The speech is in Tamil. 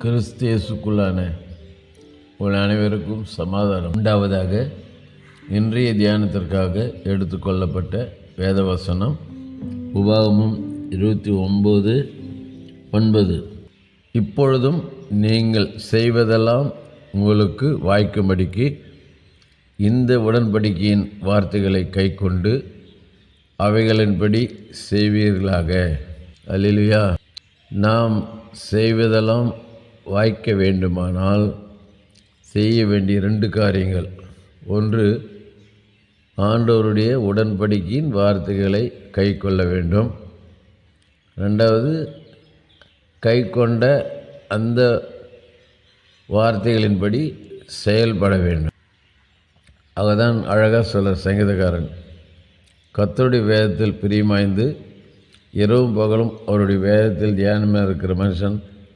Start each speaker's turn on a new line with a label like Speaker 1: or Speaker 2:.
Speaker 1: கிறிஸ்து இயேசுக்குள்ளான உங்கள் அனைவருக்கும் சமாதானம் உண்டாவதாக. இன்றைய தியானத்திற்காக எடுத்துக்கொள்ளப்பட்ட வேதவசனம் உபாகமம் 29:9. இப்பொழுதும் நீங்கள் செய்வதெல்லாம் உங்களுக்கு வாய்க்கும்படிக்கு இந்த உடன்படிக்கையின் வார்த்தைகளை கைக்கொண்டு அவைகளின்படி செய்வீர்களாக. அல்லேலூயா. நாம் செய்வதெல்லாம் வாய்க்க வேண்டுமானால் செய்ய வேண்டிய 2 காரியங்கள். ஒன்று, ஆண்டவருடைய உடன்படிக்கையின் வார்த்தைகளை கை கொள்ள வேண்டும். 2வது, கை கொண்ட அந்த வார்த்தைகளின்படி செயல்பட வேண்டும். அவதான் அழகாக சொல்ல சங்கீதக்காரன், கர்த்தருடைய வேதத்தில் பிரியமாய்ந்து இரவும் பகலும் அவருடைய வேதத்தில் தியானமாக இருக்கிற மனுஷன்